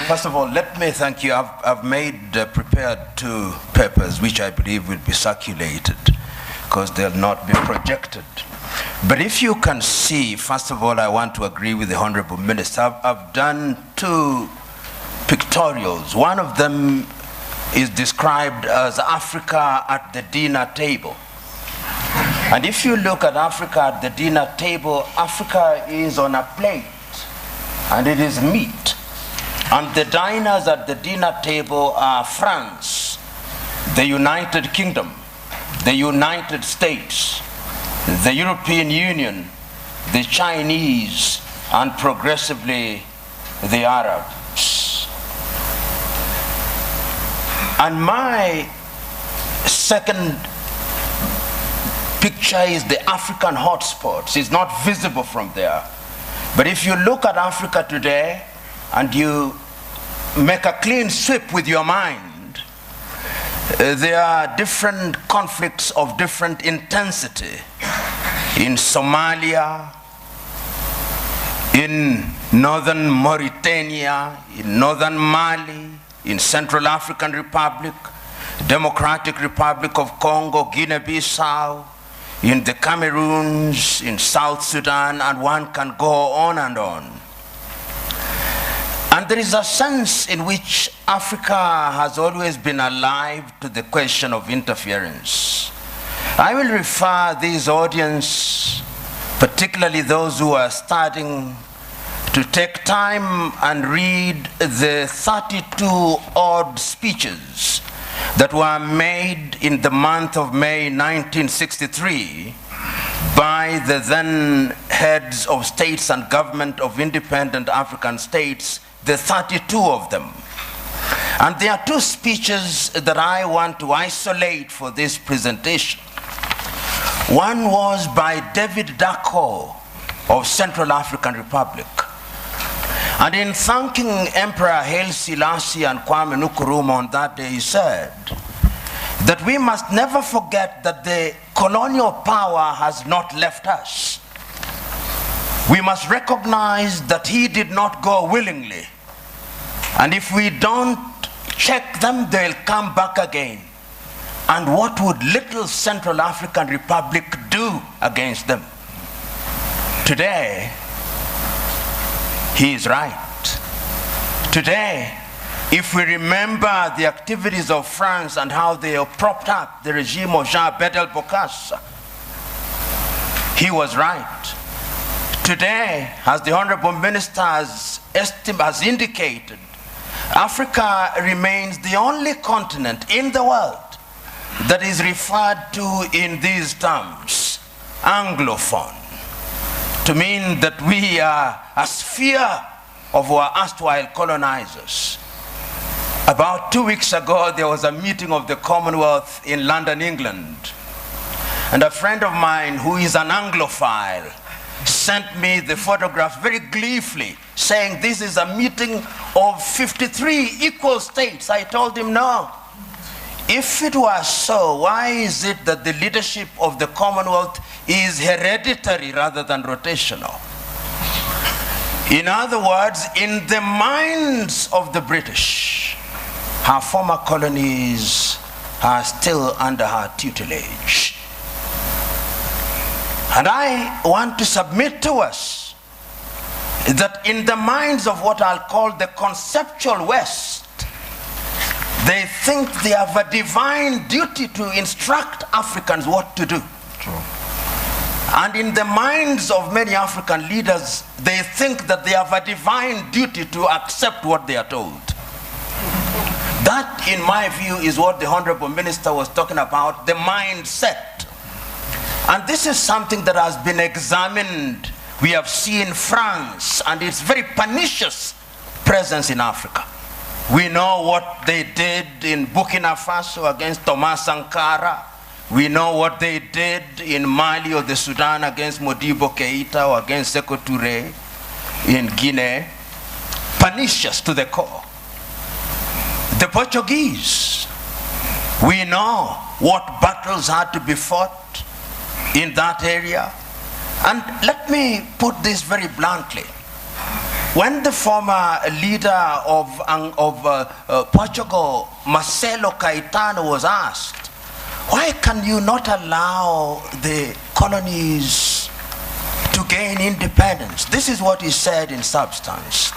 First of all, let me thank you. I've prepared 2 papers which I believe will be circulated because they'll not be projected. But if you can see, first of all, I want to agree with the Honorable Minister. I've done 2 pictorials. One of them is described as Africa at the dinner table. And if you look at Africa at the dinner table, Africa is on a plate and it is meat. And the diners at the dinner table are France, the United Kingdom, the United States, the European Union, the Chinese, and progressively the Arabs. And my second picture is the African hotspots. It's not visible from there. But if you look at Africa today and you make a clean sweep with your mind, there are different conflicts of different intensity in Somalia, in northern Mauritania, in northern Mali, in Central African Republic, Democratic Republic of Congo, Guinea-Bissau, in the Cameroons, in South Sudan, and one can go on and on. And there is a sense in which Africa has always been alive to the question of interference. I will refer this audience, particularly those who are starting, to take time and read the 32 odd speeches that were made in the month of May 1963 by the then heads of states and government of independent African states, the 32 of them. And there are 2 speeches that I want to isolate for this presentation. One was by David Dacko of Central African Republic. And in thanking Emperor Haile Selassie and Kwame Nkrumah on that day, he said that we must never forget that the colonial power has not left us. We must recognize that he did not go willingly. And if we don't check them, they'll come back again. And what would little Central African Republic do against them? Today, he is right. Today, if we remember the activities of France and how they propped up the regime of Jean Bedel-Bokassa, he was right. Today, as the Honorable Minister has indicated, Africa remains the only continent in the world that is referred to in these terms, Anglophone, to mean that we are a sphere of our erstwhile colonizers. About 2 weeks ago, there was a meeting of the Commonwealth in London, England. And a friend of mine who is an Anglophile sent me the photograph very gleefully, saying this is a meeting of 53 equal states. I told him, no. If it was so, why is it that the leadership of the Commonwealth is hereditary rather than rotational? In other words, in the minds of the British, her former colonies are still under her tutelage. And I want to submit to us that in the minds of what I'll call the conceptual West, they think they have a divine duty to instruct Africans what to do. True. And in the minds of many African leaders, they think that they have a divine duty to accept what they are told. That, in my view, is what the Honorable Minister was talking about, the mindset. And this is something that has been examined. We have seen France and its very pernicious presence in Africa. We know what they did in Burkina Faso against Thomas Sankara. We know what they did in Mali or the Sudan against Modibo Keita or against Sékou Touré in Guinea. Pernicious to the core. The Portuguese, we know what battles had to be fought in that area. And let me put this very bluntly. When the former leader of Portugal, Marcelo Caetano, was asked, why can you not allow the colonies to gain independence? This is what he said in substance.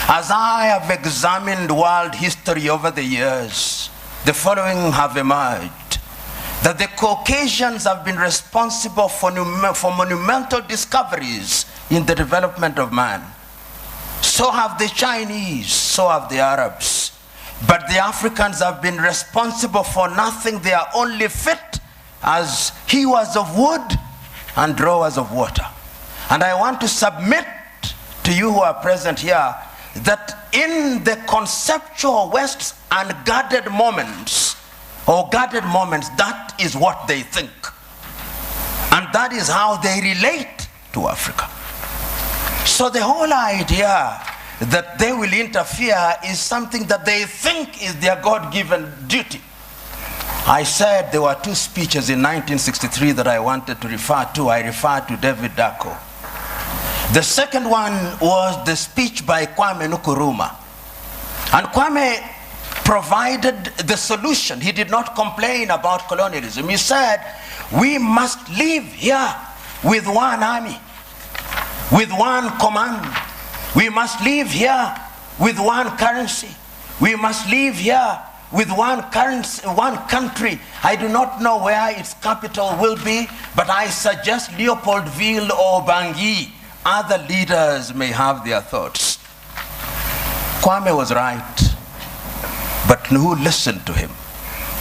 As I have examined world history over the years, the following have emerged: that the Caucasians have been responsible for monumental discoveries in the development of man. So have the Chinese, so have the Arabs. But the Africans have been responsible for nothing. They are only fit as hewers of wood and drawers of water. And I want to submit to you who are present here that in the conceptual West's unguarded moments, or guarded moments, that is what they think. And that is how they relate to Africa. So the whole idea that they will interfere is something that they think is their God-given duty. I said there were two speeches in 1963 that I wanted to refer to. I referred to David Dacko. The second one was the speech by Kwame Nkrumah. And Kwame provided the solution. He did not complain about colonialism. He said, we must live here with one army, with one command. We must live here with one currency. We must live here with one currency, one country. I do not know where its capital will be, but I suggest Leopoldville or Bangui. Other leaders may have their thoughts. Kwame was right, but who listened to him?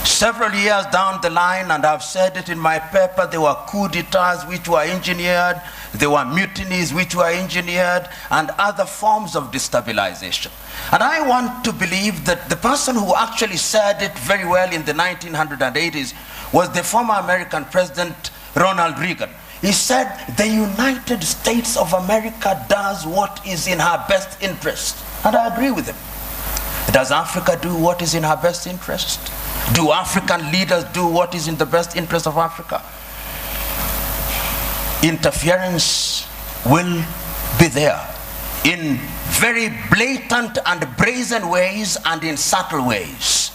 Several years down the line, and I've said it in my paper, there were coup d'etats which were engineered, there were mutinies which were engineered, and other forms of destabilization. And I want to believe that the person who actually said it very well in the 1980s was the former American President Ronald Reagan. He said, the United States of America does what is in her best interest. And I agree with him. Does Africa do what is in her best interest? Do African leaders do what is in the best interest of Africa? Interference will be there in very blatant and brazen ways and in subtle ways.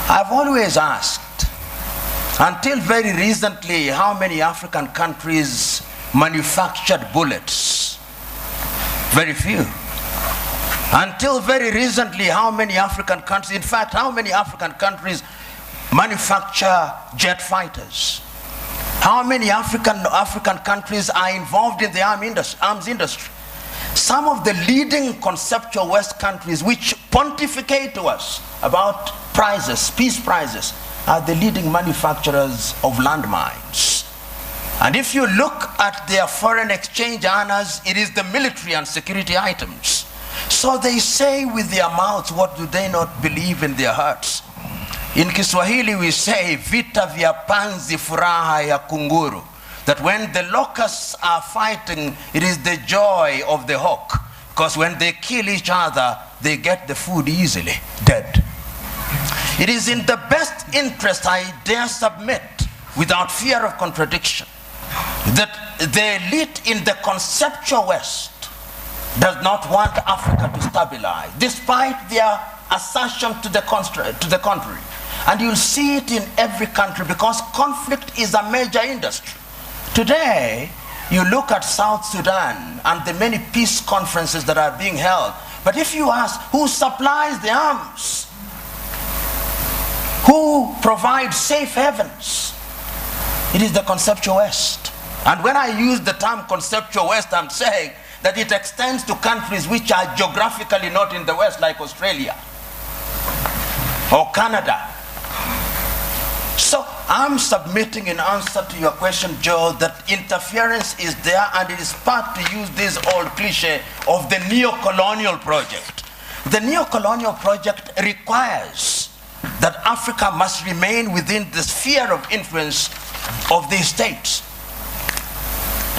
I've always asked, until very recently, how many African countries manufactured bullets? Very few. Until very recently, how many African countries, in fact, how many African countries manufacture jet fighters? How many African countries are involved in the arms industry? Some of the leading conceptual West countries which pontificate to us about prizes, peace prizes, are the leading manufacturers of landmines. And if you look at their foreign exchange earners, it is the military and security items. So they say with their mouths, what do they not believe in their hearts? In Kiswahili we say, vita vya panzi furaha ya kunguru. That when the locusts are fighting, it is the joy of the hawk. Because when they kill each other, they get the food easily, dead. It is in the best interest, I dare submit, without fear of contradiction, that the elite in the conceptual West does not want Africa to stabilize, despite their assertion to the contrary. And you'll see it in every country, because conflict is a major industry. Today, you look at South Sudan and the many peace conferences that are being held, but if you ask who supplies the arms, who provides safe havens, it is the conceptual West. And when I use the term conceptual West, I'm saying that it extends to countries which are geographically not in the West, like Australia or Canada. So I'm submitting in answer to your question, Joe, that interference is there, and it is part, to use this old cliche, of the neo-colonial project. The neo-colonial project requires that Africa must remain within the sphere of influence of these states.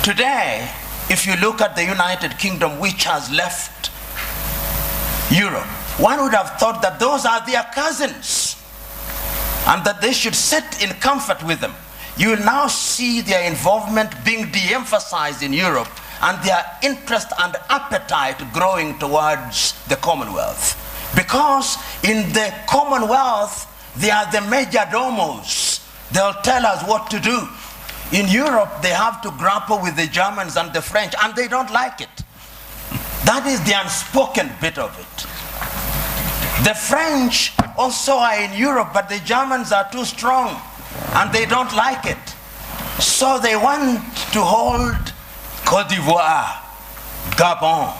Today, if you look at the United Kingdom, which has left Europe, one would have thought that those are their cousins and that they should sit in comfort with them. You will now see their involvement being de-emphasized in Europe and their interest and appetite growing towards the Commonwealth. Because in the Commonwealth, they are the major domos. They'll tell us what to do. In Europe, they have to grapple with the Germans and the French, and they don't like it. That is the unspoken bit of it. The French also are in Europe, but the Germans are too strong, and they don't like it. So they want to hold Côte d'Ivoire, Gabon,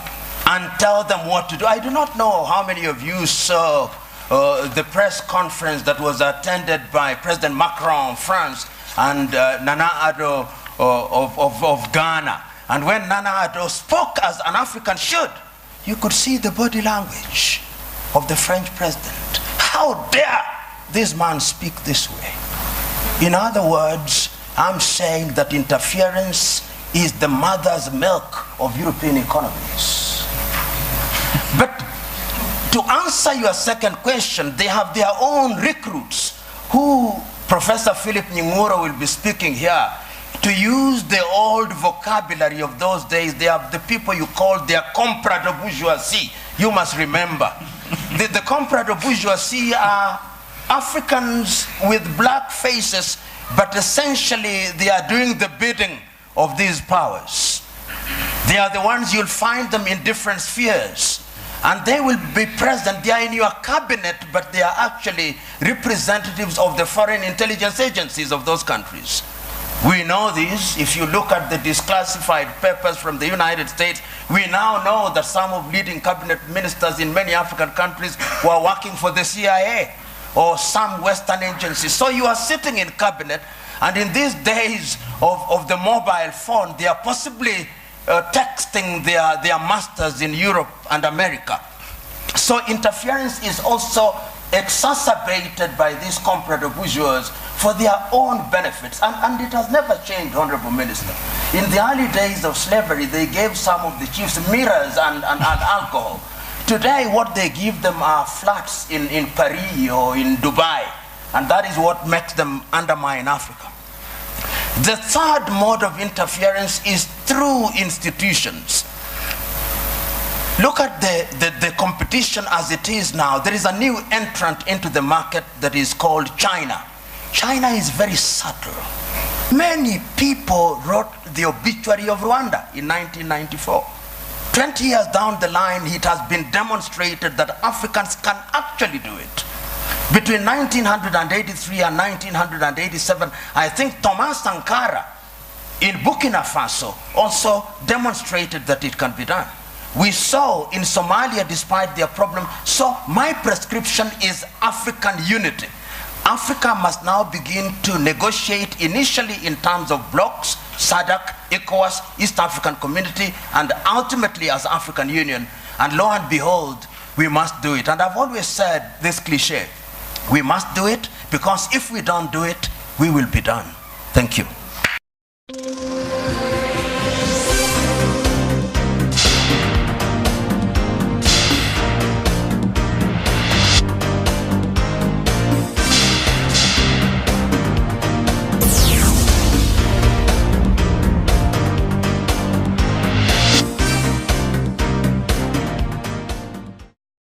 and tell them what to do. I do not know how many of you saw the press conference that was attended by President Macron of France and Nana Addo of Ghana. And when Nana Addo spoke as an African should, you could see the body language of the French president. How dare this man speak this way? In other words, I'm saying that interference is the mother's milk of European economies. But to answer your second question, they have their own recruits who Professor Philip Nying'ura will be speaking here. To use the old vocabulary of those days, they have the people you call their comprador bourgeoisie. You must remember. The comprador bourgeoisie are Africans with black faces, but essentially they are doing the bidding of these powers. They are the ones you'll find them in different spheres. And they will be present. They are in your cabinet, but they are actually representatives of the foreign intelligence agencies of those countries. We know this. If you look at the declassified papers from the United States, we now know that some of leading cabinet ministers in many African countries were working for the CIA or some Western agencies. So you are sitting in cabinet, and in these days of the mobile phone, they are possibly texting their masters in Europe and America. So interference is also exacerbated by these comprador bourgeois for their own benefits, and it has never changed, Honorable Minister. In the early days of slavery, they gave some of the chiefs mirrors and alcohol. Today, what they give them are flats in Paris or in Dubai, and that is what makes them undermine Africa. The third mode of interference is through institutions. Look at the competition as it is now. There is a new entrant into the market that is called China. China is very subtle. Many people wrote the obituary of Rwanda in 1994. 20 years down the line, it has been demonstrated that Africans can actually do it. Between 1983 and 1987, I think Thomas Sankara in Burkina Faso also demonstrated that it can be done. We saw in Somalia, despite their problem. So my prescription is African unity. Africa must now begin to negotiate initially in terms of blocks, SADC, ECOWAS, East African Community, and ultimately as African Union. And lo and behold, we must do it. And I've always said this cliche, we must do it, because if we don't do it, we will be done. Thank you.